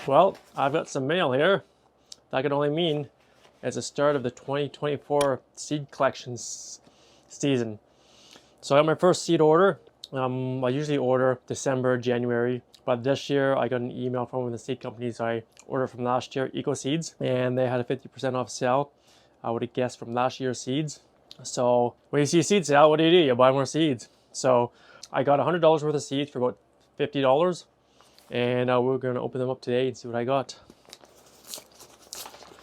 Well, I've got some mail here. That could only mean it's the start of the 2024 seed collections season. So I got my first seed order. I usually order December, January, but this year I got an email from one of the seed companies I ordered from last year, Eco Seeds, and they had a 50% off sale. I would have guessed from last year's seeds. So when you see a seed sale, what do? You buy more seeds. So I got $100 worth of seeds for about $50, and we're going to open them up today and see what I got.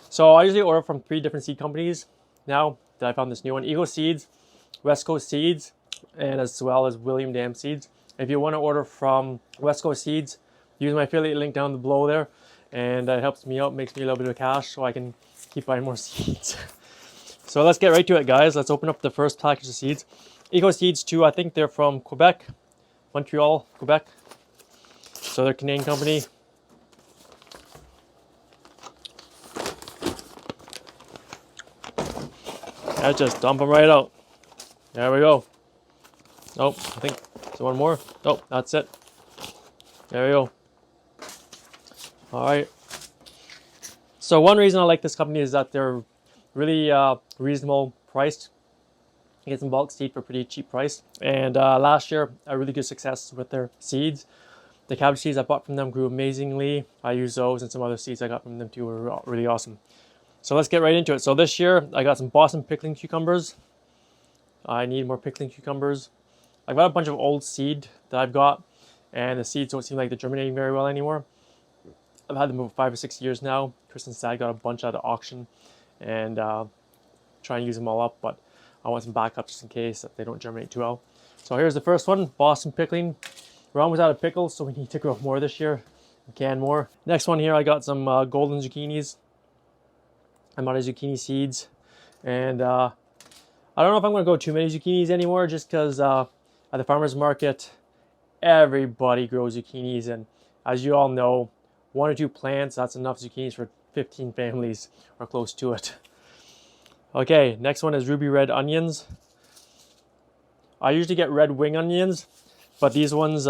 So I usually order from 3 different seed companies now that I found this new one: Eco Seeds, West Coast Seeds, and as well as William Dam Seeds. If you want to order from West Coast Seeds, use my affiliate link down below there, and it helps me out, makes me a little bit of cash so I can keep buying more seeds. So let's get right to it, guys. Let's open up the first package of seeds. Eco Seeds 2, I think they're from Quebec, Montreal, Quebec. So they're a Canadian company. I just dump them right out. There we go. Oh, I think there's one more. Oh, that's it. There we go. All right. So one reason I like this company is that they're really reasonable priced. You get some bulk seed for a pretty cheap price. And last year, a really good success with their seeds. The cabbage seeds I bought from them grew amazingly. I used those, and some other seeds I got from them too were really awesome. So let's get right into it. So this year, I got some Boston pickling cucumbers. I need more pickling cucumbers. I've got a bunch of old seed that I've got, and the seeds don't seem like they're germinating very well anymore. I've had them for 5 or 6 years now. Chris and Sad got a bunch out of auction, and try and use them all up, but I want some backup just in case if they don't germinate too well. So here's the first one, Boston pickling. We're almost out of pickles, so we need to grow more this year. Can more. Next one here, I got some golden zucchinis. I'm out of zucchini seeds, and I don't know if I'm going to go too many zucchinis anymore, just because at the farmer's market, everybody grows zucchinis, and as you all know, 1 or 2 plants, that's enough zucchinis for 15 families or close to it. Okay, next one is ruby red onions. I usually get red wing onions, but these ones,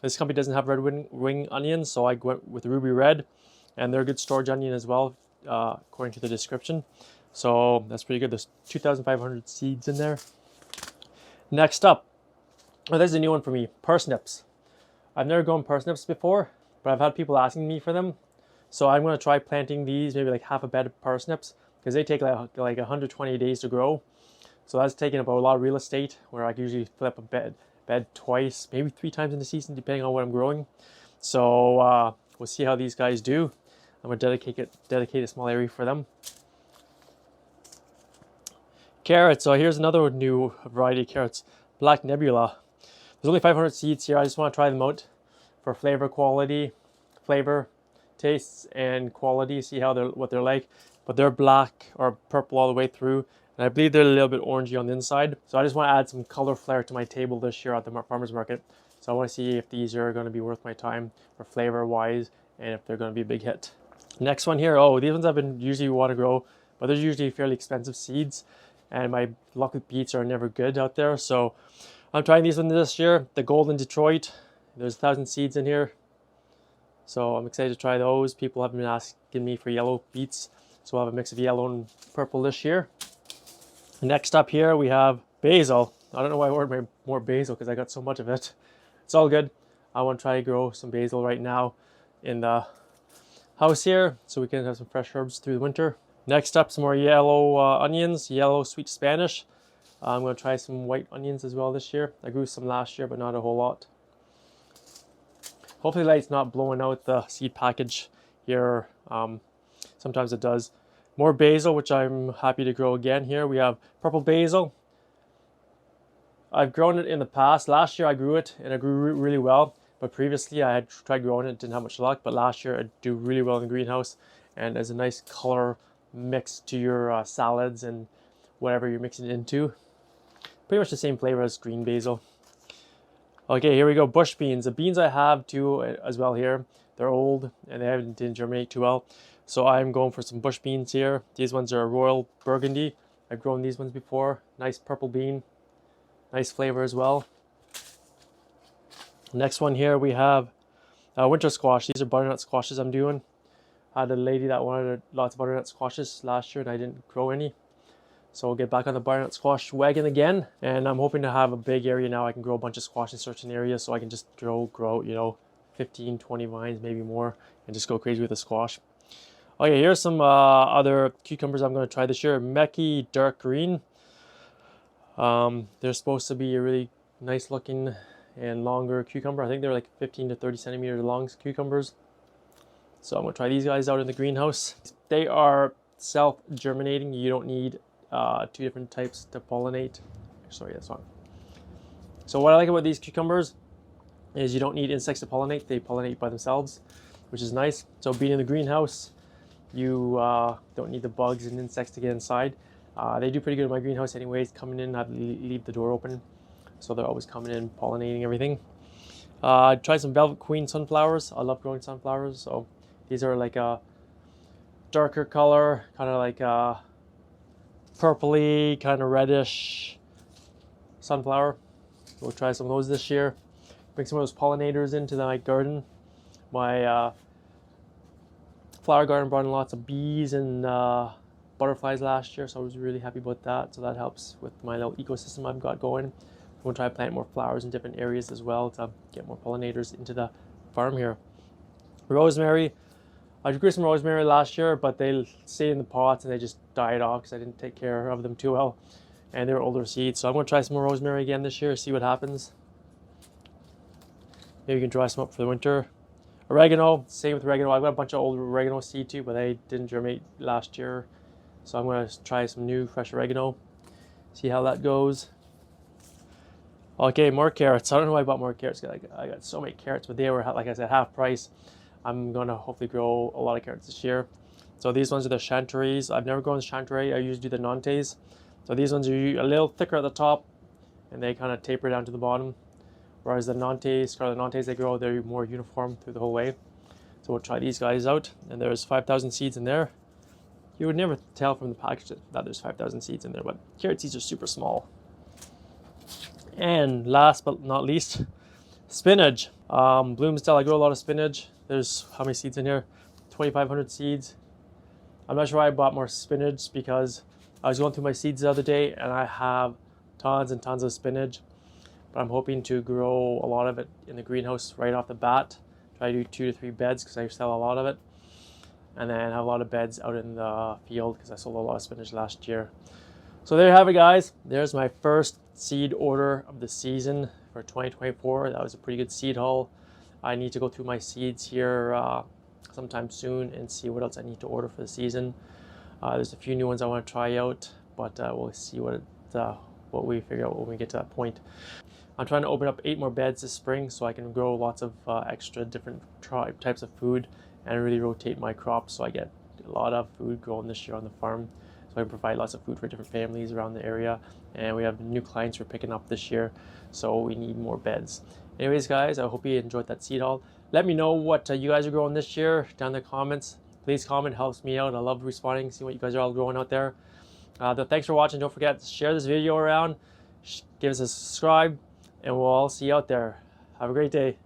this company doesn't have red wing onions, so I went with ruby red, and they're a good storage onion as well, according to the description. So that's pretty good. There's 2,500 seeds in there. Next up, oh, there's a new one for me, parsnips. I've never grown parsnips before, but I've had people asking me for them. So I'm going to try planting these, maybe like half a bed of parsnips, because they take like 120 days to grow. So that's taking up a lot of real estate, where I can usually flip a bed twice, maybe 3 times in the season, depending on what I'm growing. So we'll see how these guys do. I'm going to dedicate a small area for them. Carrots. So here's another new variety of carrots, Black Nebula. There's only 500 seeds here. I just want to try them out for flavor, tastes, and quality. See what they're like. But they're black or purple all the way through, and I believe they're a little bit orangey on the inside. So I just want to add some color flair to my table this year at the farmers market. So I want to see if these are going to be worth my time for flavor wise, and if they're going to be a big hit. Next one here. Oh, these ones I've been usually want to grow, but they're usually fairly expensive seeds, and my luck with beets are never good out there. So I'm trying these ones this year. The Golden Detroit. There's 1,000 seeds in here, so I'm excited to try those. People have been asking me for yellow beets, so I'll have a mix of yellow and purple this year. Next up here we have basil. I don't know why I ordered more basil, because I got so much of it. It's all good. I want to try to grow some basil right now in the house here, so we can have some fresh herbs through the winter. Next up, some more yellow onions, yellow sweet Spanish. I'm going to try some white onions as well this year. I grew some last year, but not a whole lot. Hopefully the light's not blowing out the seed package here. Sometimes it does. More basil, which I'm happy to grow again here. We have purple basil. I've grown it in the past. Last year I grew it, and it grew really well. But previously I had tried growing it, didn't have much luck. But last year it did really well in the greenhouse, and as a nice color mix to your salads and whatever you're mixing it into. Pretty much the same flavor as green basil. Okay, here we go. Bush beans. The beans I have too as well here. They're old and they didn't germinate too well. So I'm going for some bush beans here. These ones are Royal Burgundy. I've grown these ones before. Nice purple bean. Nice flavor as well. Next one here we have Winter squash. These are butternut squashes I'm doing. I had a lady that wanted lots of butternut squashes last year and I didn't grow any. So we'll get back on the butternut squash wagon again. And I'm hoping to have a big area now. I can grow a bunch of squash in certain areas so I can just grow, you know, 15, 20 vines, maybe more, and just go crazy with the squash. Okay, here's some other cucumbers I'm going to try this year. Meki Dark Green. They're supposed to be a really nice looking and longer cucumber. I think they're like 15 to 30 centimeter long cucumbers. So I'm going to try these guys out in the greenhouse. They are self-germinating. You don't need 2 different types to pollinate. Sorry, that's wrong. So what I like about these cucumbers is you don't need insects to pollinate. They pollinate by themselves, which is nice. So being in the greenhouse, you don't need the bugs and insects to get inside. They do pretty good in my greenhouse anyways. Coming in, I leave the door open. So they're always coming in, pollinating everything. I tried some Velvet Queen sunflowers. I love growing sunflowers. So these are like a darker color, kind of like a purpley, kind of reddish sunflower. We'll try some of those this year. Bring some of those pollinators into my garden. My flower garden brought in lots of bees and butterflies last year, so I was really happy about that. So that helps with my little ecosystem I've got going. I'm going to try to plant more flowers in different areas as well to get more pollinators into the farm here. Rosemary. I grew some rosemary last year, but they stayed in the pots and they just died off because I didn't take care of them too well. And they were older seeds. So I'm going to try some more rosemary again this year, see what happens. Maybe we can dry some up for the winter. Oregano, same with oregano. I've got a bunch of old oregano seed too, but they didn't germinate last year. So I'm going to try some new fresh oregano, see how that goes. Okay, more carrots. I don't know why I bought more carrots. I got so many carrots, but they were, like I said, half price. I'm going to hopefully grow a lot of carrots this year. So these ones are the chanterelles. I've never grown the chanterelle. I usually do the nantes. So these ones are a little thicker at the top, and they kind of taper down to the bottom. Whereas the nantes, scarlet nantes, they're more uniform through the whole way. So we'll try these guys out. And there's 5,000 seeds in there. You would never tell from the package that there's 5,000 seeds in there, but carrot seeds are super small. And last but not least, spinach. Bloomsdale, I grow a lot of spinach. There's how many seeds in here? 2,500 seeds. I'm not sure why I bought more spinach because I was going through my seeds the other day and I have tons and tons of spinach. But I'm hoping to grow a lot of it in the greenhouse right off the bat. Try to do 2 to 3 beds because I sell a lot of it. And then have a lot of beds out in the field because I sold a lot of spinach last year. So there you have it, guys. There's my first seed order of the season for 2024. That was a pretty good seed haul. I need to go through my seeds here sometime soon and see what else I need to order for the season. There's a few new ones I want to try out, but we'll see what we figure out when we get to that point. I'm trying to open up 8 more beds this spring so I can grow lots of extra different types of food and really rotate my crops so I get a lot of food grown this year on the farm. So I can provide lots of food for different families around the area. And we have new clients we're picking up this year, so we need more beds. Anyways, guys, I hope you enjoyed that seed haul. Let me know what you guys are growing this year down in the comments. Please comment, helps me out. I love responding, seeing what you guys are all growing out there. Thanks for watching. Don't forget to share this video around. Give us a subscribe, and we'll all see you out there. Have a great day.